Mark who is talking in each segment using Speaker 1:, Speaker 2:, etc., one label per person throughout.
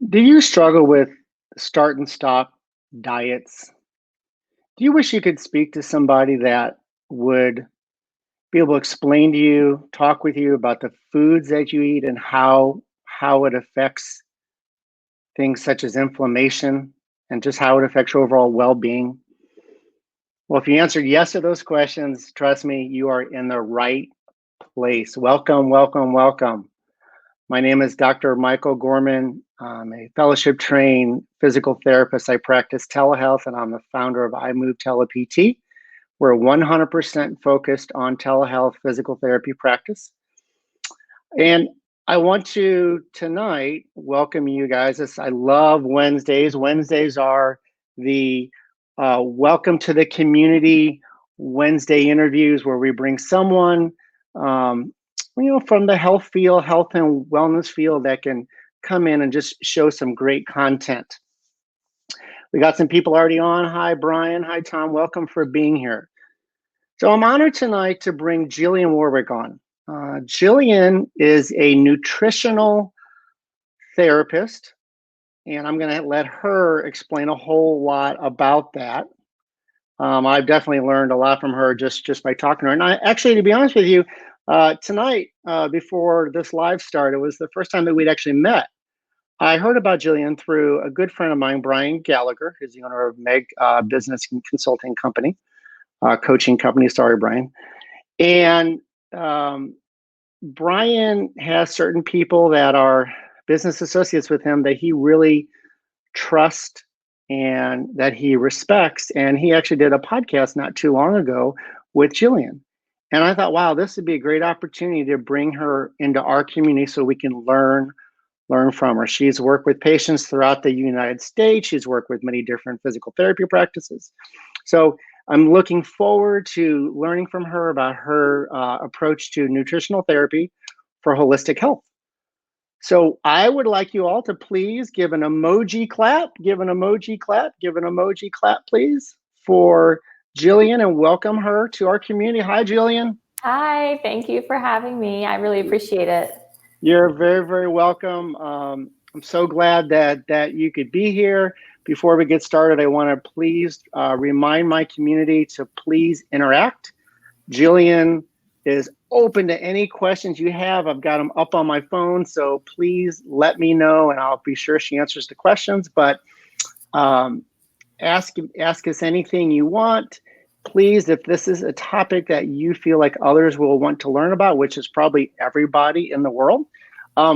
Speaker 1: Do you struggle with start and stop diets? Do you wish you could speak to somebody that would be able to explain to you, talk with you about the foods that you eat and how it affects things such as inflammation and just how it affects your overall well-being? Well, if you answered yes to those questions, trust me, you are in the right place. Welcome, welcome, welcome. My name is Dr. Michael Gorman. I'm a fellowship trained physical therapist. I practice telehealth and I'm the founder of I Move TelePT. We're 100% focused on telehealth physical therapy practice. And I want to tonight welcome you guys. I love Wednesdays. Wednesdays are the welcome to the community Wednesday interviews where we bring someone um, from the health field, health and wellness field that can come in and just show some great content. We got some people already on. Hi, Brian. Hi, Tom. Welcome for being here. So I'm honored tonight to bring Jillian Warwick on. Jillian is a nutritional therapist, and I'm going to let her explain a whole lot about that. I've definitely learned a lot from her just by talking to her. And I actually, to be honest with you, tonight, before this live started, was the first time that we'd actually met. I heard about Jillian through a good friend of mine, Brian Gallagher, who's the owner of Meg Business Consulting Company, coaching company. Sorry, Brian. And Brian has certain people that are business associates with him that he really trusts and that he respects. And he actually did a podcast not too long ago with Jillian. And I thought, wow, this would be a great opportunity to bring her into our community so we can learn from her. She's worked with patients throughout the United States. She's worked with many different physical therapy practices. So I'm looking forward to learning from her about her approach to nutritional therapy for holistic health. So I would like you all to please give an emoji clap, please, for Jillian and welcome her to our community. Hi, Jillian.
Speaker 2: Hi, thank you for having me. I really appreciate it.
Speaker 1: You're very, very welcome. I'm so glad that you could be here. Before we get started, I want to please remind my community to please interact. Jillian is open to any questions you have. I've got them up on my phone, so please let me know, and I'll be sure she answers the questions. But ask us anything you want. Please, if this is a topic that you feel like others will want to learn about, which is probably everybody in the world,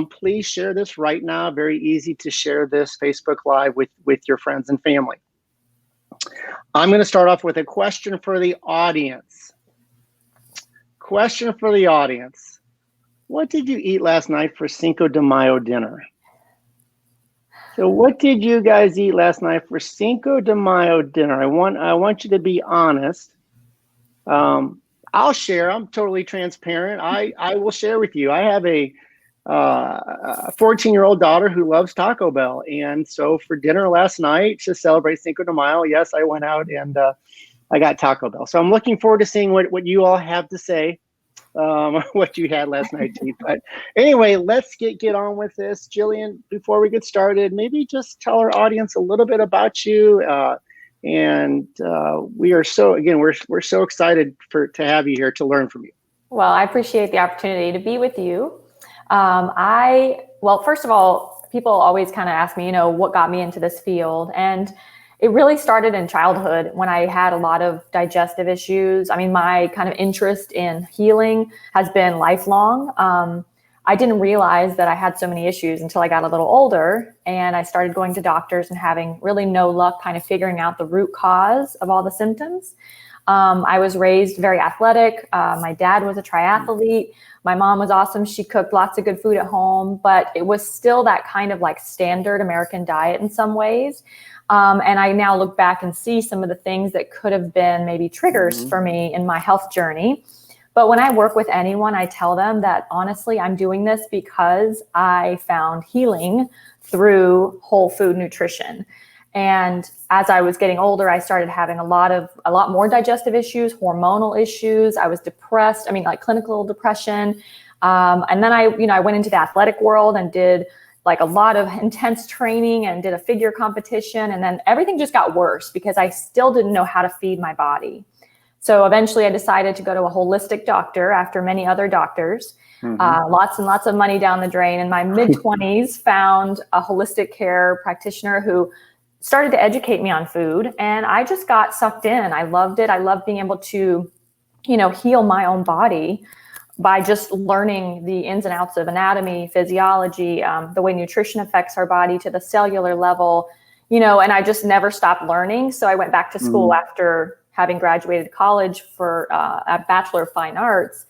Speaker 1: please share this right now. Very easy to share this Facebook Live with your friends and family. I'm going to start off with a question for the audience. Question for the audience. What did you eat last night for Cinco de Mayo dinner? So what did you guys eat last night for Cinco de Mayo dinner? I want you to be honest. I'll share. I'm totally transparent. I will share with you. I have a 14-year-old daughter who loves Taco Bell. And so for dinner last night to celebrate Cinco de Mayo, yes, I went out and I got Taco Bell. So I'm looking forward to seeing what you all have to say, what you had last night to eat. But anyway, let's get on with this. Jillian, before we get started, maybe just tell our audience a little bit about you. We are we're so excited to have you here to learn from you.
Speaker 2: Well, I appreciate the opportunity to be with you. Well, first of all, people always kind of ask me, what got me into this field? And it really started in childhood when I had a lot of digestive issues. I mean, my kind of interest in healing has been lifelong. I didn't realize that I had so many issues until I got a little older, and I started going to doctors and having really no luck kind of figuring out the root cause of all the symptoms. I was raised very athletic. My dad was a triathlete. My mom was awesome. She cooked lots of good food at home, but it was still that kind of like standard American diet in some ways. And I now look back and see some of the things that could have been maybe triggers for me in my health journey. But when I work with anyone, I tell them that honestly, I'm doing this because I found healing through whole food nutrition. And as I was getting older, I started having a lot more digestive issues, hormonal issues. I was depressed. I mean, like clinical depression. And then I went into the athletic world and did like a lot of intense training and did a figure competition. And then everything just got worse because I still didn't know how to feed my body. So eventually I decided to go to a holistic doctor after many other doctors. Lots and lots of money down the drain. In my mid-20s, found a holistic care practitioner who started to educate me on food. And I just got sucked in. I loved it. I loved being able to, heal my own body by just learning the ins and outs of anatomy, physiology, the way nutrition affects our body to the cellular level, and I just never stopped learning. So I went back to school after having graduated college for a Bachelor of Fine Arts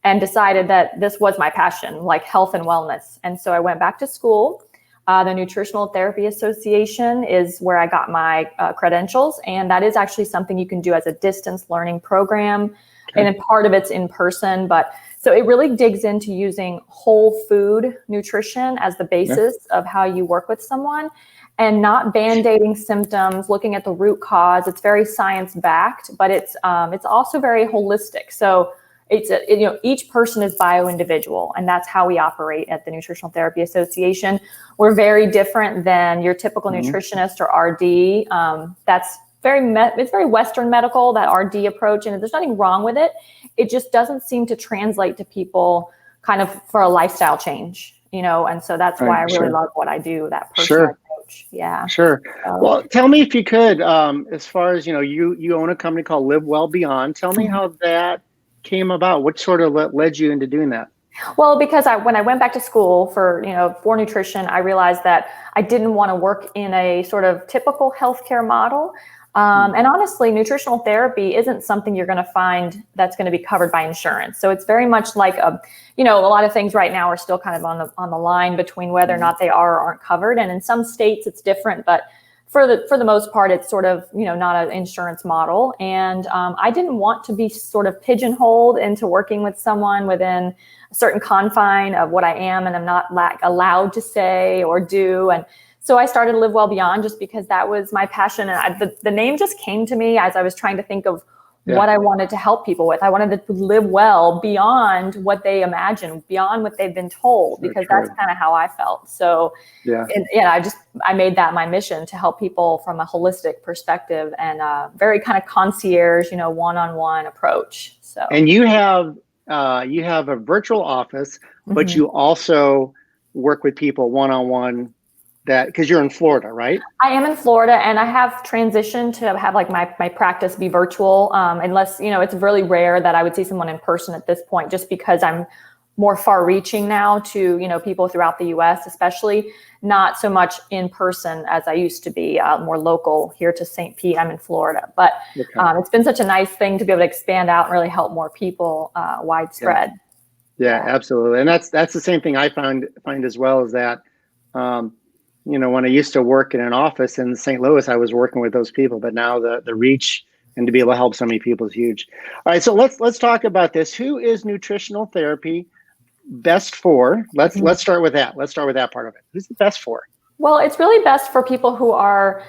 Speaker 2: and decided that this was my passion, like health and wellness. And so I went back to school. The Nutritional Therapy Association is where I got my credentials. And that is actually something you can do as a distance learning program. Okay. And part of it's in person, but so it really digs into using whole food nutrition as the basis of how you work with someone and not band-aiding symptoms, looking at the root cause. It's very science-backed, but it's also very holistic. So each person is bio-individual, and that's how we operate at the Nutritional Therapy Association. We're very different than your typical nutritionist or RD. It's very Western medical, that RD approach, and there's nothing wrong with it. It just doesn't seem to translate to people kind of for a lifestyle change, and so that's why I really love what I do, that personal approach. Yeah. Sure.
Speaker 1: Well, tell me if you could, as far as, you own a company called Live Well Beyond. Tell me how that came about. What sort of led you into doing that?
Speaker 2: Well, because when I went back to school for nutrition, I realized that I didn't want to work in a sort of typical healthcare model. And honestly, nutritional therapy isn't something you're going to find that's going to be covered by insurance. So it's very much like a lot of things right now are still kind of on the line between whether or not they are or aren't covered. And in some states it's different, but for the most part, it's sort of, not an insurance model. And I didn't want to be sort of pigeonholed into working with someone within a certain confine of what I am and I'm not allowed to say or do. And so I started Live Well Beyond just because that was my passion. And the name just came to me as I was trying to think of what I wanted to help people with. I wanted to live well beyond what they imagine, beyond what they've been told, because that's kind of how I felt. So I made that my mission to help people from a holistic perspective and a very kind of concierge, one-on-one approach. So,
Speaker 1: and you have a virtual office, but you also work with people one-on-one. Because you're in Florida, right?
Speaker 2: I am in Florida, and I have transitioned to have like my practice be virtual, unless, it's really rare that I would see someone in person at this point, just because I'm more far reaching now to, people throughout the US, especially not so much in person as I used to be, more local here to St. Pete. I'm in Florida, but it's been such a nice thing to be able to expand out and really help more people widespread.
Speaker 1: Yeah, absolutely. And that's the same thing I find as well, is that, when I used to work in an office in St. Louis, I was working with those people, but now the reach and to be able to help so many people is huge. All right, so let's talk about this. Who is nutritional therapy best for? Let's start with that. Let's start with that part of it. Who's it best for?
Speaker 2: Well, it's really best for people who are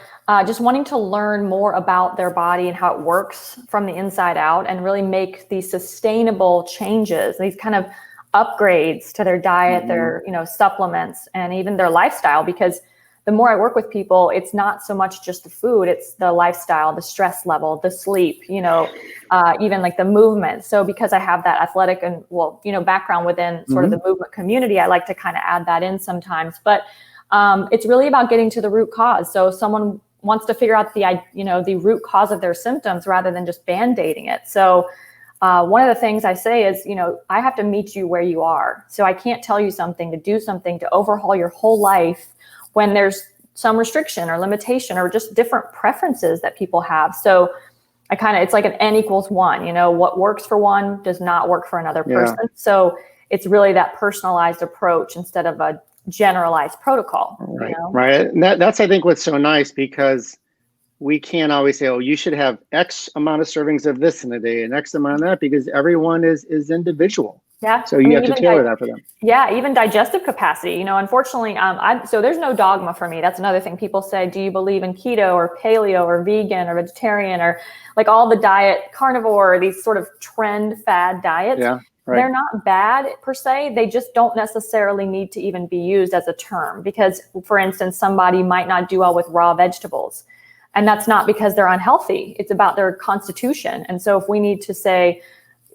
Speaker 2: just wanting to learn more about their body and how it works from the inside out, and really make these sustainable changes, these kind of upgrades to their diet, their supplements, and even their lifestyle. Because the more I work with people, it's not so much just the food, it's the lifestyle, the stress level, the sleep, even like the movement. So because I have that athletic and background within sort of the movement community, I like to kind of add that in sometimes. But it's really about getting to the root cause. So if someone wants to figure out the root cause of their symptoms rather than just band-aiding it. So one of the things I say is, I have to meet you where you are. So I can't tell you something, to do something, to overhaul your whole life when there's some restriction or limitation or just different preferences that people have. So it's like an N equals 1, what works for one does not work for another person. So it's really that personalized approach instead of a generalized protocol.
Speaker 1: Right. And that's, I think, what's so nice, because we can't always say, oh, you should have X amount of servings of this in a day and X amount of that, because everyone is individual.
Speaker 2: Yeah.
Speaker 1: So you have to tailor that for them.
Speaker 2: Yeah. Even digestive capacity, unfortunately, so there's no dogma for me. That's another thing. People say, do you believe in keto or paleo or vegan or vegetarian or like all the diet carnivore, these sort of trend fad diets?
Speaker 1: Yeah.
Speaker 2: They're not bad per se. They just don't necessarily need to even be used as a term because, for instance, somebody might not do well with raw vegetables. And that's not because they're unhealthy. It's about their constitution. And so if we need to say,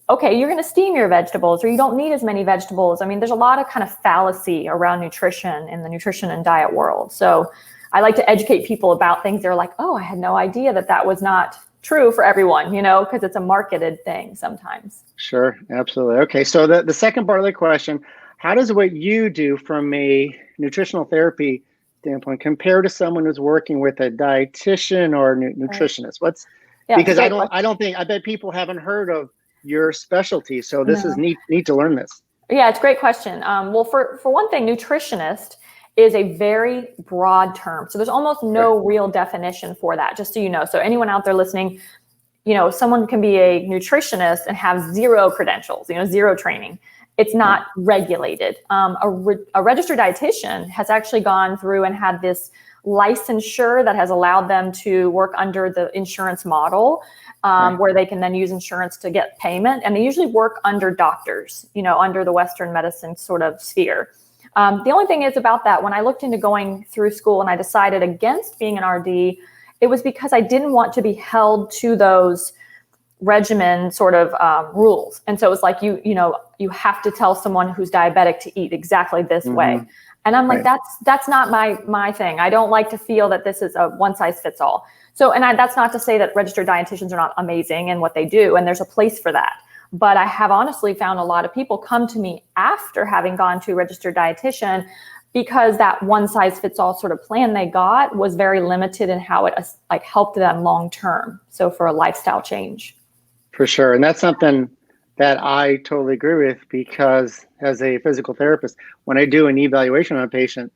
Speaker 2: okay, you're going to steam your vegetables or you don't need as many vegetables. I mean, there's a lot of kind of fallacy around nutrition in the nutrition and diet world. So I like to educate people about things. They're like, oh, I had no idea that was not true for everyone, because it's a marketed thing sometimes.
Speaker 1: Sure, absolutely. Okay, so the second part of the question, how does what you do from a nutritional therapy standpoint compare to someone who's working with a dietitian or nutritionist? Because I bet people haven't heard of your specialty, so this is neat to learn this.
Speaker 2: Yeah, it's a great question. Well, for one thing, nutritionist is a very broad term. So there's almost no real definition for that, just so you know. So anyone out there listening, someone can be a nutritionist and have zero credentials, zero training. It's not regulated. A registered dietitian has actually gone through and had this licensure that has allowed them to work under the insurance model, where they can then use insurance to get payment. And they usually work under doctors, under the Western medicine sort of sphere. The only thing is about that, when I looked into going through school and I decided against being an RD, it was because I didn't want to be held to those regimen sort of rules. And so it was like, you have to tell someone who's diabetic to eat exactly this way. And I'm like, that's not my thing. I don't like to feel that this is a one size fits all. So, and that's not to say that registered dietitians are not amazing in what they do. And there's a place for that. But I have honestly found a lot of people come to me after having gone to a registered dietitian because that one size fits all sort of plan they got was very limited in how it helped them long term. So for a lifestyle change.
Speaker 1: For sure. And that's something that I totally agree with, because as a physical therapist, when I do an evaluation on a patient,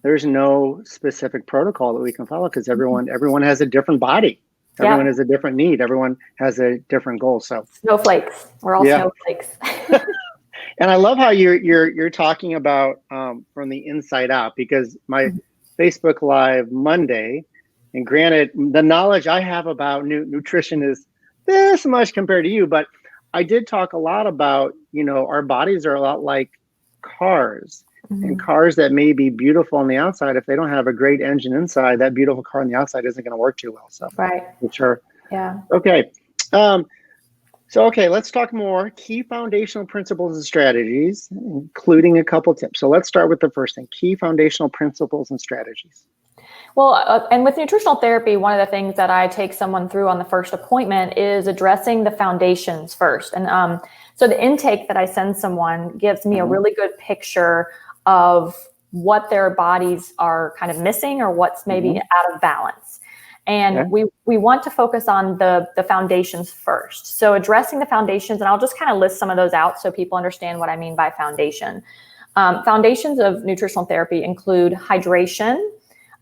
Speaker 1: there's no specific protocol that we can follow because everyone has a different body. Everyone has a different need. Everyone has a different goal. So
Speaker 2: snowflakes. We're all snowflakes.
Speaker 1: And I love how you're talking about from the inside out, because my Facebook Live Monday, and granted, the knowledge I have about nutrition is this much compared to you, but I did talk a lot about, our bodies are a lot like cars. And cars that may be beautiful on the outside, if they don't have a great engine inside, that beautiful car on the outside isn't going to work too well. So, for sure.
Speaker 2: Yeah.
Speaker 1: Okay. Let's talk more key foundational principles and strategies, including a couple tips. So let's start with the first thing, key foundational principles and strategies.
Speaker 2: Well, and with nutritional therapy, one of the things that I take someone through on the first appointment is addressing the foundations first. And so the intake that I send someone gives me a really good picture of what their bodies are kind of missing or what's maybe out of balance. And we want to focus on the foundations first. So addressing the foundations, and I'll just kind of list some of those out so people understand what I mean by foundation. Foundations of nutritional therapy include hydration,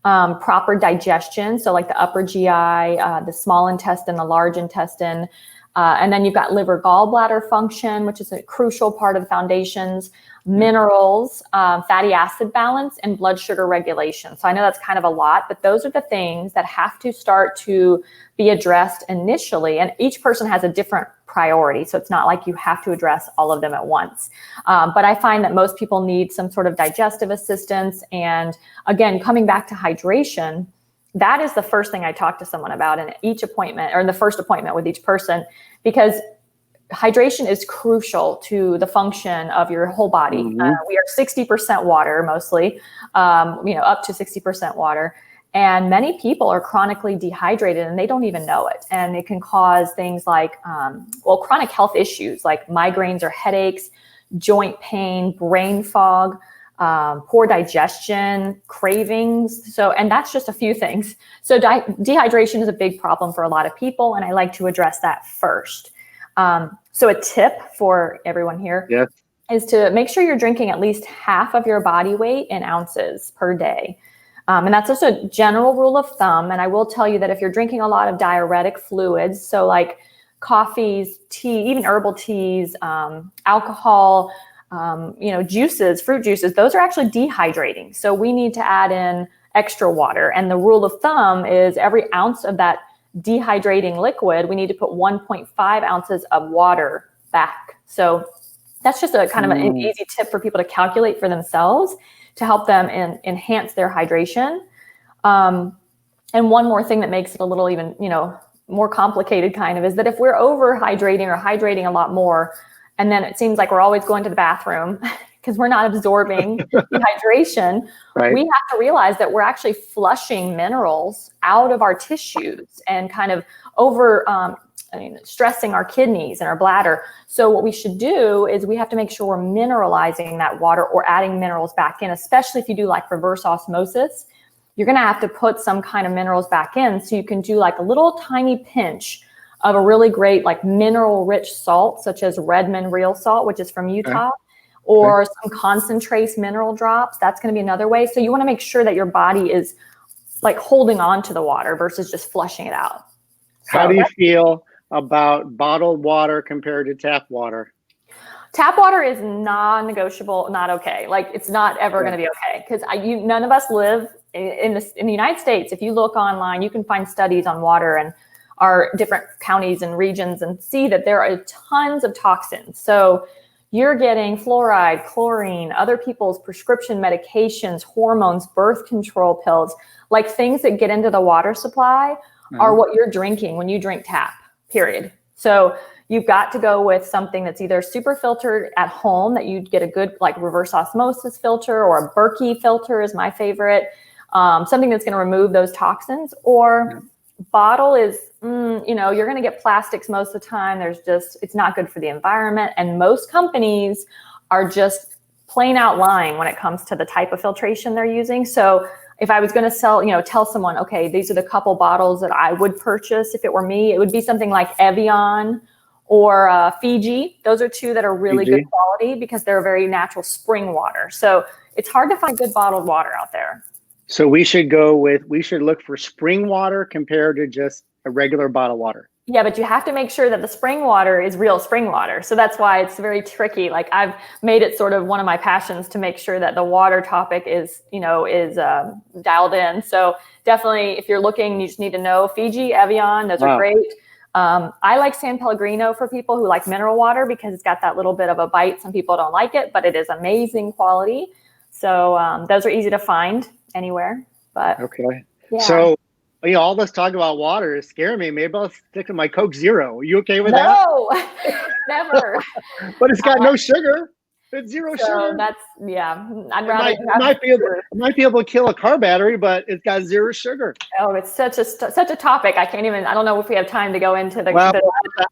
Speaker 2: proper digestion, so like the upper GI, the small intestine, the large intestine, and then you've got liver gallbladder function, which is a crucial part of the foundations, minerals, fatty acid balance, and blood sugar regulation. So I know that's kind of a lot, but those are the things that have to start to be addressed initially. And each person has a different priority. So it's not like you have to address all of them at once. But I find that most people need some sort of digestive assistance. And again, coming back to hydration, that is the first thing I talk to someone about in each appointment, or in the first appointment with each person, because hydration is crucial to the function of your whole body. We are 60% water mostly, up to 60% water. And many people are chronically dehydrated and they don't even know it. And it can cause things like, chronic health issues like migraines or headaches, joint pain, brain fog, poor digestion, cravings. So, and that's just a few things. So dehydration is a big problem for a lot of people. And I like to address that first. So a tip for everyone here is to make sure you're drinking at least half of your body weight in ounces per day. And that's just a general rule of thumb. And I will tell you that if you're drinking a lot of diuretic fluids, so like coffees, tea, even herbal teas, alcohol, juices, fruit juices, those are actually dehydrating. So we need to add in extra water. And the rule of thumb is every ounce of that dehydrating liquid, we need to put 1.5 ounces of water back. So That's just a kind of an easy tip for people to calculate for themselves to help them enhance their hydration. And one more thing that makes it a little even, more complicated kind of is that if we're overhydrating or hydrating a lot more, and then it seems like we're always going to the bathroom because we're not absorbing dehydration,
Speaker 1: Right.
Speaker 2: we have to realize that we're actually flushing minerals out of our tissues and kind of stressing our kidneys and our bladder. So what we should do is we have to make sure we're mineralizing that water or adding minerals back in, especially if you do like reverse osmosis. You're going to have to put some kind of minerals back in. So you can do like a little tiny pinch of a really great like mineral rich salt, such as Redmond real salt, which is from Utah, or some concentrate mineral drops. That's going to be another way. So you want to make sure that your body is like holding on to the water versus just flushing it out. So
Speaker 1: how do you feel about bottled water compared to tap water?
Speaker 2: Tap water is non-negotiable, not okay. Like it's not ever going to be okay because none of us live in the United States. If you look online, you can find studies on water and our different counties and regions and see that there are tons of toxins. So you're getting fluoride, chlorine, other people's prescription medications, hormones, birth control pills, like things that get into the water supply are what you're drinking when you drink tap, period. So you've got to go with something that's either super filtered at home that you'd get a good like reverse osmosis filter, or a Berkey filter is my favorite. Something that's going to remove those toxins, or bottle is, you're going to get plastics most of the time. It's not good for the environment. And most companies are just plain out lying when it comes to the type of filtration they're using. So if I was going to tell someone, okay, these are the couple bottles that I would purchase if it were me, it would be something like Evian or Fiji. Those are two that are really good quality because they're very natural spring water. So it's hard to find good bottled water out there.
Speaker 1: So we should look for spring water compared to just a regular bottled water.
Speaker 2: Yeah, but you have to make sure that the spring water is real spring water. So that's why it's very tricky. Like I've made it sort of one of my passions to make sure that the water topic is dialed in. So definitely if you're looking, you just need to know Fiji, Evian, those are great. I like San Pellegrino for people who like mineral water because it's got that little bit of a bite. Some people don't like it, but it is amazing quality. So those are easy to find anywhere. But yeah.
Speaker 1: So all this talk about water is scaring me. Maybe I'll stick to my Coke Zero. Are you okay with that?
Speaker 2: No, never.
Speaker 1: But it's got no sugar. It's zero sugar.
Speaker 2: That's I'd rather.
Speaker 1: It might be able to kill a car battery, but it's got zero sugar.
Speaker 2: Oh, it's such a topic. I don't know if we have time to go into the.
Speaker 1: Well,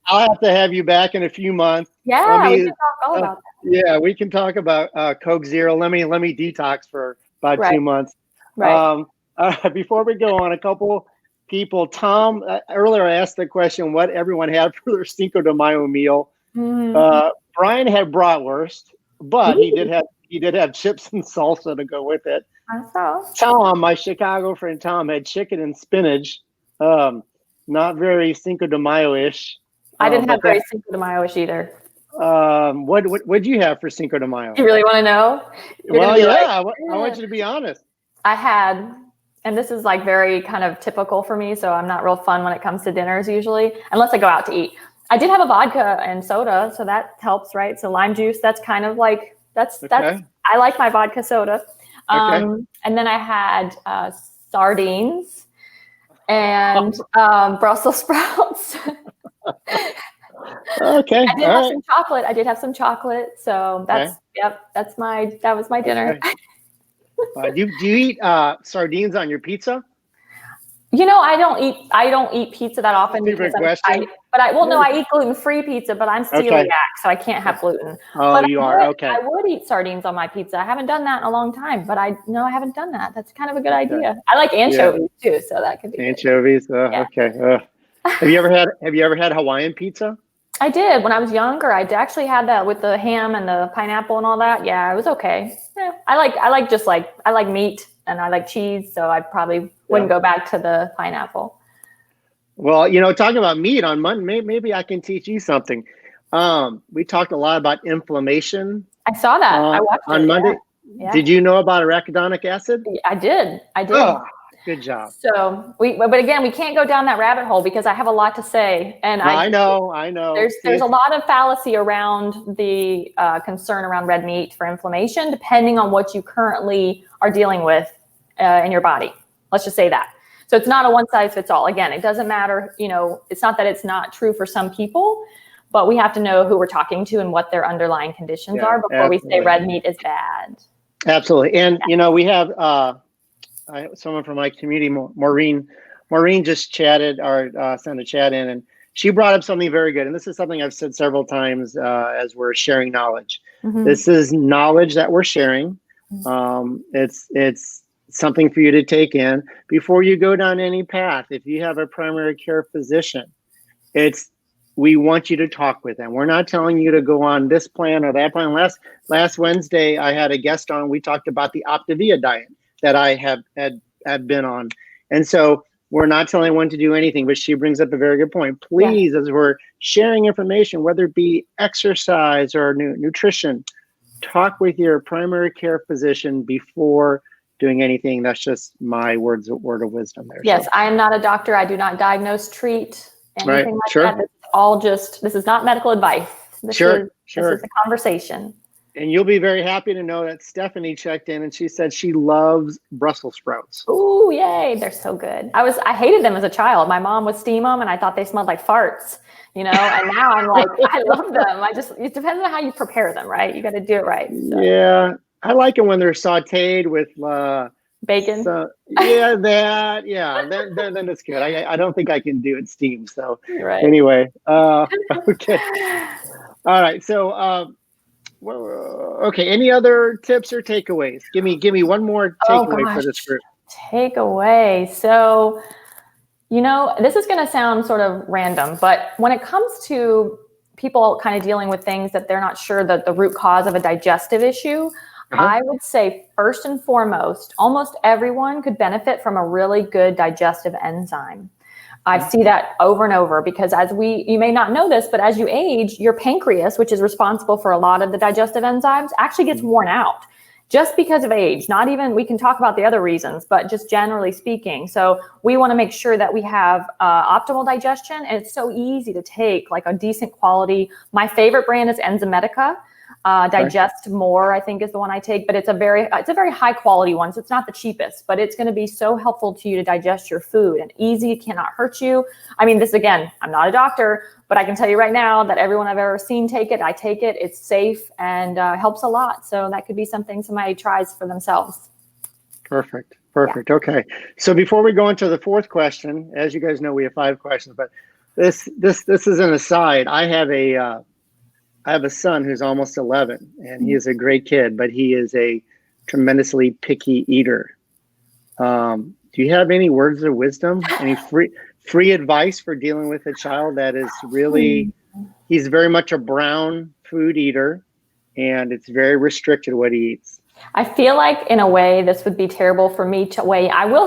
Speaker 1: I'll have to have you back in a few months.
Speaker 2: Yeah, we can talk all about that.
Speaker 1: Yeah, we can talk about Coke Zero. Let me detox for about 2 months.
Speaker 2: Right.
Speaker 1: Before we go on, a couple people. Tom, earlier I asked the question what everyone had for their Cinco de Mayo meal. Brian had bratwurst, but he did have chips and salsa to go with it.
Speaker 2: I saw.
Speaker 1: Tom, my Chicago friend Tom, had chicken and spinach. Not very Cinco de Mayo-ish.
Speaker 2: I didn't have very Cinco de Mayo-ish either.
Speaker 1: What'd you have for Cinco de Mayo?
Speaker 2: You really want to know?
Speaker 1: Well, yeah, I want you to be honest.
Speaker 2: I had, and this is like very kind of typical for me, so I'm not real fun when it comes to dinners usually, unless I go out to eat. I did have a vodka and soda, so that helps, right? So lime juice, that's kind of like, that's I like my vodka soda. And then I had sardines and Brussels sprouts.
Speaker 1: Okay.
Speaker 2: I did have some chocolate. So that was my dinner.
Speaker 1: Do you eat sardines on your pizza?
Speaker 2: I don't eat pizza that often because I eat gluten-free pizza, but I'm celiac, so I can't have gluten.
Speaker 1: Oh,
Speaker 2: but
Speaker 1: okay.
Speaker 2: I would eat sardines on my pizza. I haven't done that in a long time, but I haven't done that. That's kind of a good idea. I like anchovies too, so that could be
Speaker 1: anchovies. Okay. Have you ever had Hawaiian pizza?
Speaker 2: I did when I was younger. I actually had that with the ham and the pineapple and all that. Yeah, it was okay. I like meat and I like cheese, so I probably wouldn't go back to the pineapple.
Speaker 1: Well, talking about meat on Monday, maybe I can teach you something. We talked a lot about inflammation.
Speaker 2: I saw that. I watched
Speaker 1: on Monday.
Speaker 2: Yeah.
Speaker 1: Did you know about arachidonic acid?
Speaker 2: I did.
Speaker 1: Oh, Good job.
Speaker 2: So but again, we can't go down that rabbit hole because I have a lot to say, and
Speaker 1: No, I know.
Speaker 2: There's a lot of fallacy around the concern around red meat for inflammation, depending on what you currently are dealing with in your body. Let's just say that. So it's not a one size fits all. Again, it doesn't matter. It's not that it's not true for some people, but we have to know who we're talking to and what their underlying conditions are before we say red meat is bad.
Speaker 1: Absolutely. And, we have someone from my community, Maureen just chatted or sent a chat in, and she brought up something very good. And this is something I've said several times as we're sharing knowledge. Mm-hmm. This is knowledge that we're sharing. It's something for you to take in before you go down any path. If you have a primary care physician, we want you to talk with them. We're not telling you to go on this plan or that plan. Last Wednesday, I had a guest on. We talked about the Optavia diet that I had been on. And so we're not telling anyone to do anything, but she brings up a very good point. Please, as we're sharing information, whether it be exercise or nutrition, talk with your primary care physician before doing anything. That's just my word of wisdom there.
Speaker 2: Yes, so. I am not a doctor. I do not diagnose, treat, anything like that. This is not medical advice. This is a conversation.
Speaker 1: And you'll be very happy to know that Stephanie checked in and she said she loves Brussels sprouts.
Speaker 2: Ooh, yay. They're so good. I hated them as a child. My mom would steam them and I thought they smelled like farts, and now I'm like, I love them. It depends on how you prepare them, right? You got to do it right. So.
Speaker 1: Yeah. I like it when they're sauteed with
Speaker 2: bacon.
Speaker 1: Then it's good. I don't think I can do it steamed. So
Speaker 2: right.
Speaker 1: Anyway, okay. All right. So, okay. Any other tips or takeaways? Give me one more takeaway for this group.
Speaker 2: Takeaway. So, this is going to sound sort of random, but when it comes to people kind of dealing with things that they're not sure that the root cause of a digestive issue, I would say first and foremost, almost everyone could benefit from a really good digestive enzyme. I see that over and over because you may not know this, but as you age, your pancreas, which is responsible for a lot of the digestive enzymes, actually gets worn out just because of age. Not even, we can talk about the other reasons, but just generally speaking. So we want to make sure that we have optimal digestion, and it's so easy to take like a decent quality. My favorite brand is Enzymedica. Digest More, I think, is the one I take, but it's a very high quality one. So it's not the cheapest, but it's going to be so helpful to you to digest your food and easy. It cannot hurt you. I mean, this again, I'm not a doctor, but I can tell you right now that everyone I've ever seen take it, I take it. It's safe and helps a lot. So that could be something somebody tries for themselves.
Speaker 1: Perfect. Yeah. Okay. So before we go into the fourth question, as you guys know, we have 5 questions, but this is an aside. I have a son who's almost 11, and he is a great kid, but he is a tremendously picky eater. Do you have any words of wisdom? Any free advice for dealing with a child that is really, he's very much a brown food eater, and it's very restricted what he eats?
Speaker 2: I feel like in a way this would be terrible for me to weigh. I will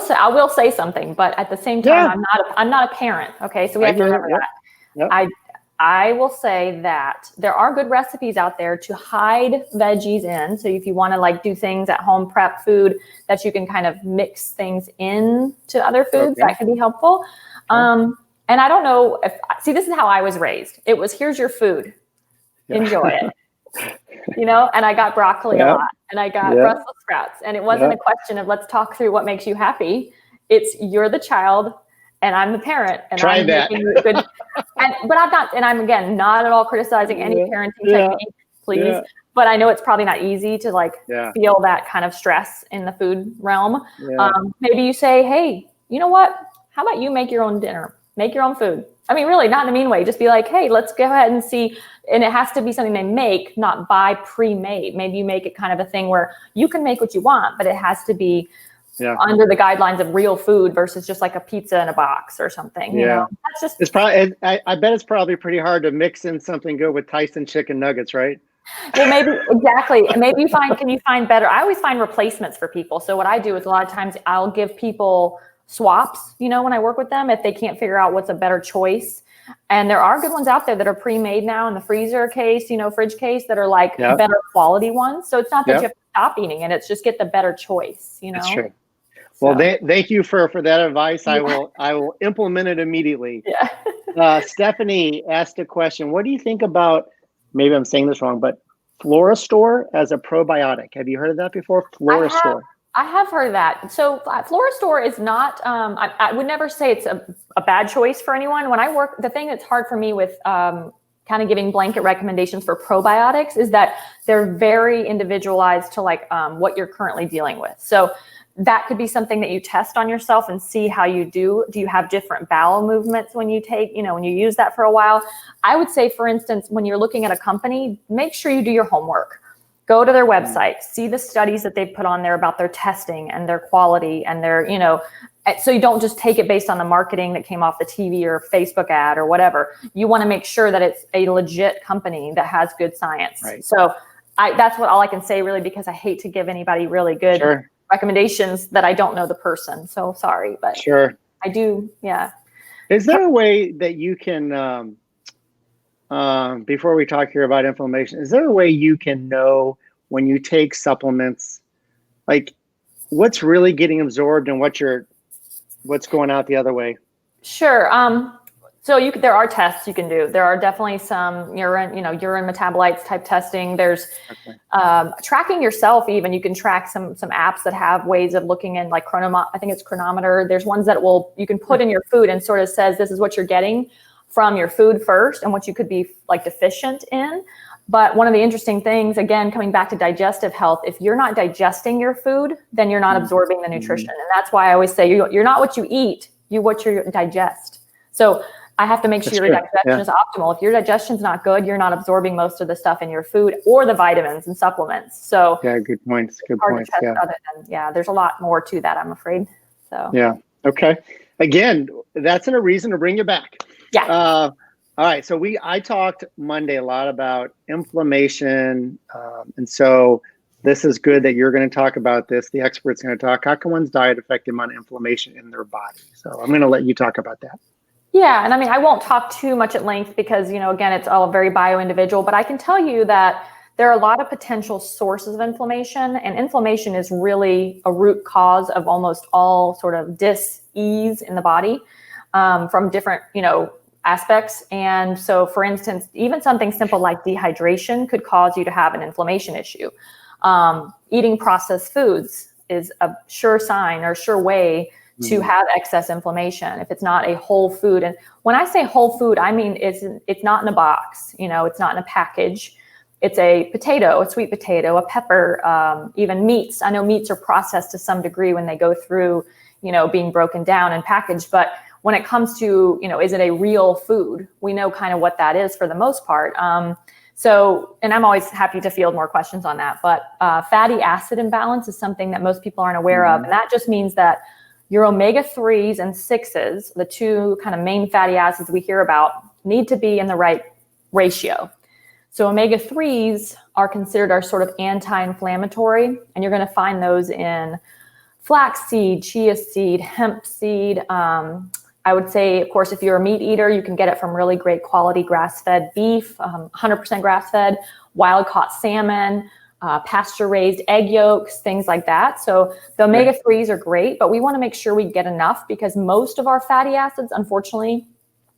Speaker 2: say something, but at the same time, I'm not a parent. Okay, so we have to remember that. Yep. I will say that there are good recipes out there to hide veggies in. So if you want to do things at home, prep food that you can kind of mix things in to other foods, that could be helpful. And I don't know this is how I was raised. It was, here's your food, enjoy it. And I got broccoli a lot, and I got Brussels sprouts, and it wasn't a question of let's talk through what makes you happy. It's you're the child and I'm the parent, and I'm making you good. But I'm not, and I'm again not at all criticizing any parenting technique, please. Yeah. But I know it's probably not easy to feel that kind of stress in the food realm. Yeah. Maybe you say, hey, you know what? How about you make your own dinner? Make your own food. I mean, really, not in a mean way. Just be like, hey, let's go ahead and see. And it has to be something they make, not buy pre-made. Maybe you make it kind of a thing where you can make what you want, but it has to be under the guidelines of real food versus just like a pizza in a box or something. That's just.
Speaker 1: It's probably. I bet it's probably pretty hard to mix in something good with Tyson chicken nuggets, right?
Speaker 2: Well, maybe exactly. Maybe can you find better? I always find replacements for people. So what I do is a lot of times I'll give people swaps, when I work with them, if they can't figure out what's a better choice. And there are good ones out there that are pre-made now in the freezer case, fridge case, that are better quality ones. So it's not that you have to stop eating it. It's just get the better choice,
Speaker 1: That's true. Well,
Speaker 2: So,
Speaker 1: thank you for that advice. I will implement it immediately.
Speaker 2: yeah.
Speaker 1: Stephanie asked a question. What do you think about, maybe I'm saying this wrong, but Floristore as a probiotic? Have you heard of that before? Floristore.
Speaker 2: I have heard of that. So Floristore is not, I would never say it's a bad choice for anyone. When I work, the thing that's hard for me with kind of giving blanket recommendations for probiotics is that they're very individualized to like what you're currently dealing with. So that could be something that you test on yourself and see how you do. Do you have different bowel movements when you take, when you use that for a while? I would say, for instance, when you're looking at a company, make sure you do your homework. Go to their website, see the studies that they've put on there about their testing and their quality and their, so you don't just take it based on the marketing that came off the TV or Facebook ad or whatever. You want to make sure that it's a legit company that has good science.
Speaker 1: Right.
Speaker 2: So that's all I can say really, because I hate to give anybody really good recommendations that I don't know the person. So sorry, but I do. Yeah.
Speaker 1: Is there a way that you can, before we talk here about inflammation, is there a way you can know when you take supplements, like what's really getting absorbed and what's going out the other way?
Speaker 2: Sure. So there are tests you can do. There are definitely some urine metabolites type testing. There's tracking yourself. Even you can track some apps that have ways of looking in, like I think it's Chronometer. There's ones that you can put in your food and sort of says this is what you're getting from your food first and what you could be like deficient in. But one of the interesting things, again, coming back to digestive health, if you're not digesting your food, then you're not absorbing the nutrition. And that's why I always say you're not what you eat, you're what you digest. So I have to make sure your digestion is optimal. If your digestion's not good, you're not absorbing most of the stuff in your food or the vitamins and supplements. So
Speaker 1: good points. Good points.
Speaker 2: There's a lot more to that, I'm afraid. So
Speaker 1: okay. Again, that's a reason to bring you back.
Speaker 2: Yeah.
Speaker 1: All right. So I talked Monday a lot about inflammation. And so this is good that you're going to talk about this. The expert's going to talk. How can one's diet affect the amount of inflammation in their body? So I'm going to let you talk about that.
Speaker 2: Yeah. And I mean, I won't talk too much at length because, again, it's all very bio-individual, but I can tell you that there are a lot of potential sources of inflammation, and inflammation is really a root cause of almost all sort of dis-ease in the body from different, aspects. And so, for instance, even something simple like dehydration could cause you to have an inflammation issue. Eating processed foods is a sure sign or sure way to have excess inflammation if it's not a whole food. And when I say whole food, I mean it's not in a box, it's not in a package. It's a potato, a sweet potato, a pepper, even meats. I know meats are processed to some degree when they go through, being broken down and packaged. But when it comes to, is it a real food? We know kind of what that is for the most part. And I'm always happy to field more questions on that. But fatty acid imbalance is something that most people aren't aware of. And that just means that your omega-3s and 6s, the two kind of main fatty acids we hear about, need to be in the right ratio. So omega-3s are considered our sort of anti-inflammatory, and you're going to find those in flaxseed, chia seed, hemp seed. I would say, of course, if you're a meat eater, you can get it from really great quality grass-fed beef, 100% grass-fed, wild-caught salmon, pasture-raised egg yolks, things like that. So the omega-3s are great, but we want to make sure we get enough because most of our fatty acids, unfortunately,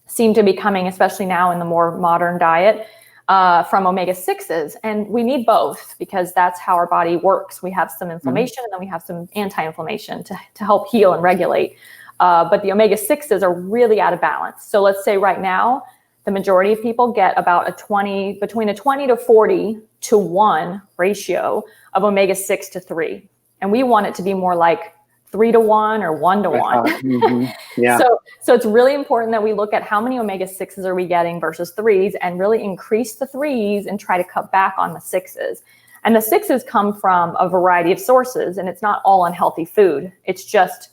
Speaker 2: seem to be coming, especially now in the more modern diet, from omega-6s. And we need both because that's how our body works. We have some inflammation and then we have some anti-inflammation to help heal and regulate. But the omega-6s are really out of balance. So let's say right now, the majority of people get about between a 20 to 40 to 1 ratio of omega-6 to 3. And we want it to be more like 3 to 1 or 1 to 1.
Speaker 1: Yeah.
Speaker 2: So it's really important that we look at how many omega-6s are we getting versus 3s and really increase the 3s and try to cut back on the 6s. And the 6s come from a variety of sources, and it's not all unhealthy food. It's just,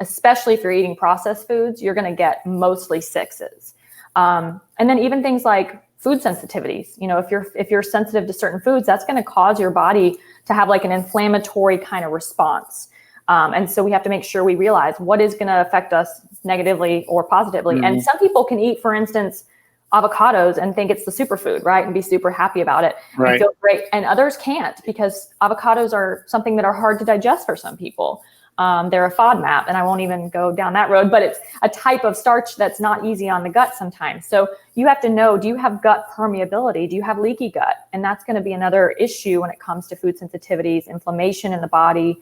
Speaker 2: especially if you're eating processed foods, you're going to get mostly 6s. And then even things like food sensitivities, if you're sensitive to certain foods, that's going to cause your body to have like an inflammatory kind of response. And so we have to make sure we realize what is going to affect us negatively or positively. And some people can eat, for instance, avocados and think it's the superfood, right? And be super happy about it and feel great. And others can't because avocados are something that are hard to digest for some people. They're a FODMAP, and I won't even go down that road, but it's a type of starch that's not easy on the gut sometimes. So you have to know, do you have gut permeability? Do you have leaky gut? And that's going to be another issue when it comes to food sensitivities, inflammation in the body.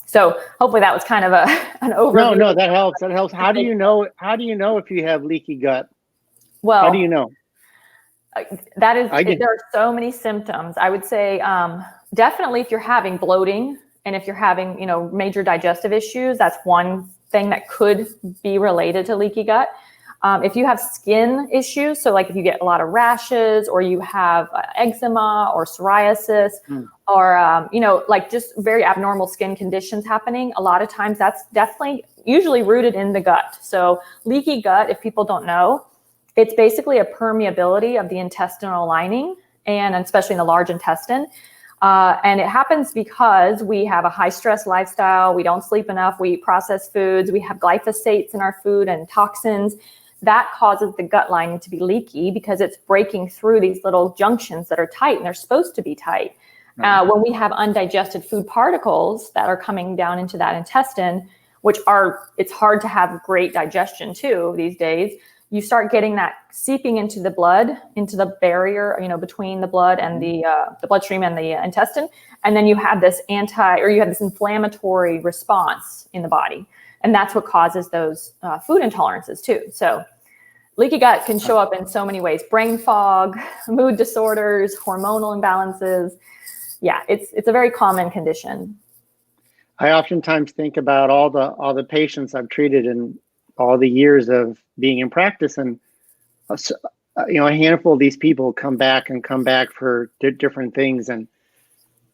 Speaker 2: So hopefully that was kind of an overview.
Speaker 1: No, that helps. That helps. How do you know if you have leaky gut?
Speaker 2: Well,
Speaker 1: how do you know?
Speaker 2: There are so many symptoms. I would say definitely if you're having bloating and if you're having, major digestive issues, that's one thing that could be related to leaky gut. If you have skin issues, so like if you get a lot of rashes or you have eczema or psoriasis or, like just very abnormal skin conditions happening, a lot of times that's definitely usually rooted in the gut. So leaky gut, if people don't know, it's basically a permeability of the intestinal lining and especially in the large intestine. And it happens because we have a high stress lifestyle. We don't sleep enough. We eat processed foods. We have glyphosates in our food and toxins. That causes the gut lining to be leaky because it's breaking through these little junctions that are tight and they're supposed to be tight. When we have undigested food particles that are coming down into that intestine, it's hard to have great digestion too these days. You start getting that seeping into the blood, into the barrier, between the blood and the bloodstream and the intestine. And then you have this inflammatory response in the body. And that's what causes those food intolerances too. So leaky gut can show up in so many ways: brain fog, mood disorders, hormonal imbalances. Yeah, it's a very common condition.
Speaker 1: I oftentimes think about all the patients I've treated in all the years of being in practice, and a handful of these people come back for different things, and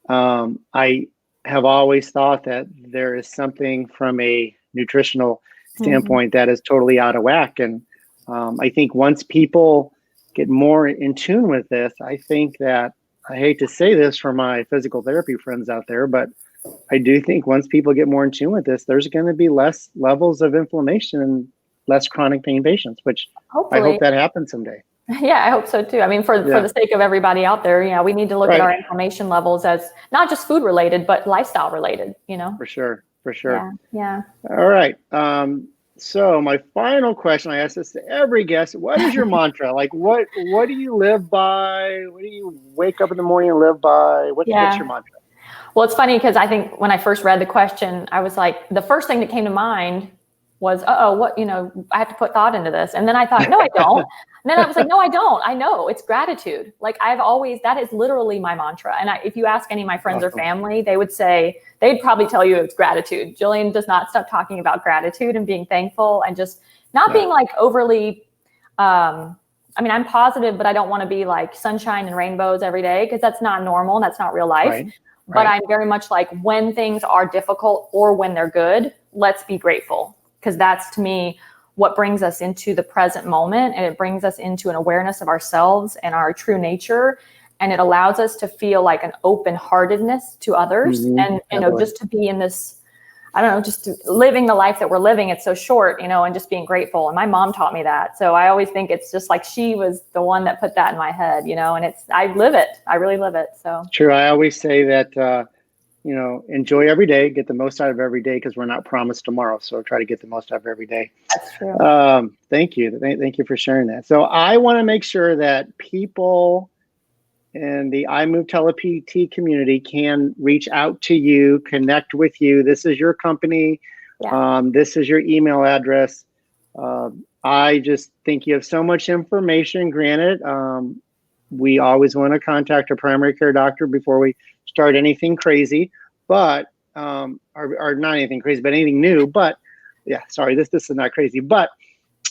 Speaker 1: I have always thought that there is something from a nutritional standpoint that is totally out of whack. And I think once people get more in tune with this, I think that, I hate to say this for my physical therapy friends out there, but I do think once people get more in tune with this, there's going to be less levels of inflammation and less chronic pain patients, which hopefully. I hope that happens someday.
Speaker 2: Yeah, I hope so too. I mean, for the sake of everybody out there, we need to look at our inflammation levels as not just food related, but lifestyle related, For sure. Yeah.
Speaker 1: All right. So my final question, I ask this to every guest: what is your mantra? Like, what do you live by? What do you wake up in the morning and live by? What's your mantra?
Speaker 2: Well, it's funny because I think when I first read the question, I was like, the first thing that came to mind was, what, I have to put thought into this. And then I thought, no, I don't. And then I was like, no, I don't. I know it's gratitude. Like that is literally my mantra. And if you ask any of my friends or family, they'd probably tell you it's gratitude. Jillian does not stop talking about gratitude and being thankful and just not being like overly, I'm positive, but I don't want to be like sunshine and rainbows every day because that's not normal. That's not real life. Right. But I'm very much like, when things are difficult or when they're good, let's be grateful. Because that's, to me, what brings us into the present moment, and it brings us into an awareness of ourselves and our true nature, and it allows us to feel like an open-heartedness to others, and just to be in this, just living the life that we're living. It's so short, and just being grateful. And my mom taught me that, so I always think it's just like she was the one that put that in my head, and I live it. I really live it. So
Speaker 1: true. I always say that. Enjoy every day, get the most out of every day, because we're not promised tomorrow. So try to get the most out of every day.
Speaker 2: That's true.
Speaker 1: Thank you. Thank you for sharing that. So I want to make sure that people in the iMove Tele-PT community can reach out to you, connect with you. This is your company. Yeah. This is your email address. I just think you have so much information. Granted, we always want to contact a primary care doctor before we start anything crazy, but or not anything crazy, but anything new. But this is not crazy. But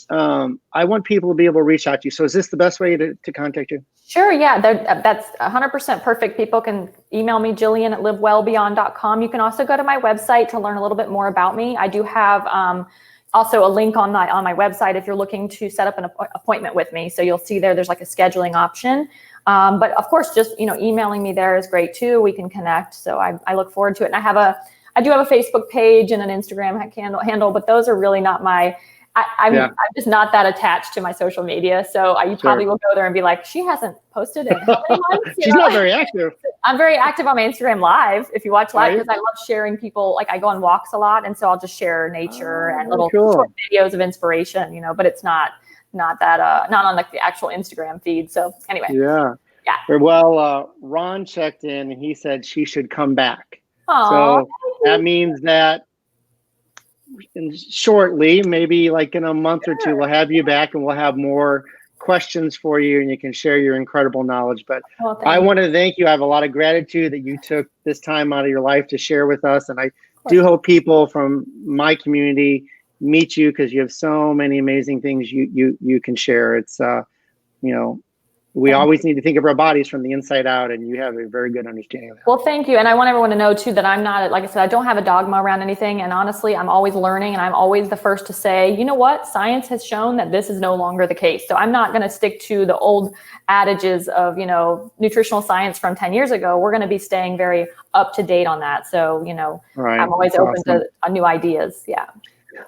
Speaker 1: I want people to be able to reach out to you. So is this the best way to contact you?
Speaker 2: Sure. Yeah, that's 100% perfect. People can email me, Jillian at livewellbeyond.com. You can also go to my website to learn a little bit more about me. I do have also a link on my website if you're looking to set up an appointment with me. So you'll see there's like a scheduling option. But of course, just, emailing me there is great too. We can connect. So I look forward to it. And I do have a Facebook page and an Instagram handle, but those are really not I'm just not that attached to my social media. So you probably will go there and be like, she hasn't posted in how many months?
Speaker 1: She's not very active.
Speaker 2: I'm very active on my Instagram live. If you watch live, because I love sharing people. Like I go on walks a lot, and so I'll just share nature and little short videos of inspiration. You know, but it's not that not on like the actual Instagram feed. So anyway,
Speaker 1: yeah. Well, Ron checked in and he said she should come back.
Speaker 2: Aww,
Speaker 1: so that means that shortly, maybe like in a month or two, we'll have you back and we'll have more questions for you and you can share your incredible knowledge. But I want to thank you. I have a lot of gratitude that you took this time out of your life to share with us. And I do hope people from my community meet you because you have so many amazing things you can share. It's, you know, we always need to think of our bodies from the inside out, and you have a very good understanding of that.
Speaker 2: Well, thank you. And I want everyone to know too that I'm not, like I said, I don't have a dogma around anything. And honestly, I'm always learning, and I'm always the first to say, you know what, science has shown that this is no longer the case. So I'm not going to stick to the old adages of, you know, nutritional science from 10 years ago. We're going to be staying very up to date on that. So, you know, I'm always open to new ideas. Yeah.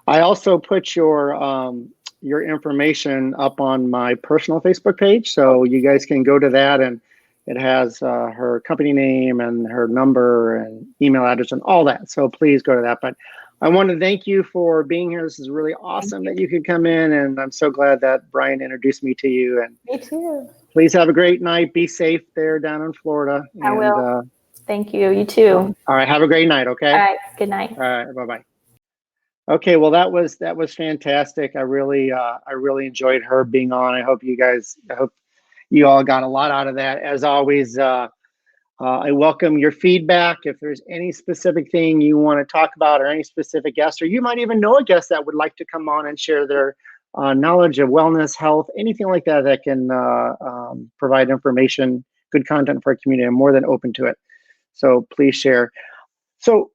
Speaker 1: I also put your information up on my personal Facebook page. So you guys can go to that, and it has her company name and her number and email address and all that. So please go to that. But I want to thank you for being here. This is really awesome that you could come in, and I'm so glad that Brian introduced me to you. And
Speaker 2: me too.
Speaker 1: Please have a great night. Be safe there down in Florida.
Speaker 2: I will. Thank you. You too.
Speaker 1: All right. Have a great night. Okay.
Speaker 2: All right. Good night.
Speaker 1: All right. Bye-bye. Okay, well, that was fantastic. I really enjoyed her being on. I hope you all got a lot out of that. As always, I welcome your feedback. If there's any specific thing you want to talk about, or any specific guest, or you might even know a guest that would like to come on and share their knowledge of wellness, health, anything like that that can provide information, good content for our community, I'm more than open to it. So please share. So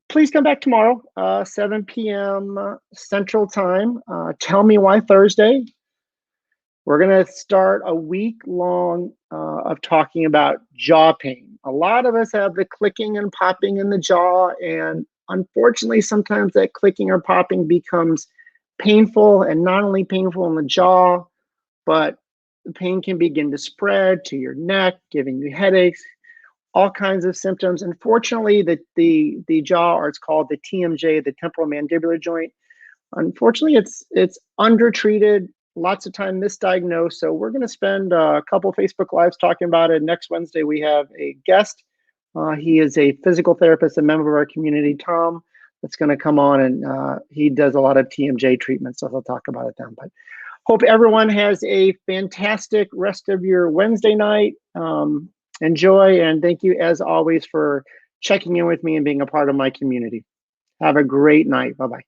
Speaker 1: please come back tomorrow, 7 p.m. Central Time. Tell Me Why Thursday. We're going to start a week long of talking about jaw pain. A lot of us have the clicking and popping in the jaw, and unfortunately, sometimes that clicking or popping becomes painful, and not only painful in the jaw, but the pain can begin to spread to your neck, giving you headaches, all kinds of symptoms. Unfortunately, the jaw, or it's called the TMJ, the temporal mandibular joint, unfortunately, it's undertreated, lots of time misdiagnosed. So we're going to spend a couple Facebook Lives talking about it. Next Wednesday, we have a guest. He is a physical therapist, a member of our community, Tom, that's going to come on, and he does a lot of TMJ treatment, so he'll talk about it then. But hope everyone has a fantastic rest of your Wednesday night. Enjoy, and thank you as always for checking in with me and being a part of my community. Have a great night. Bye-bye.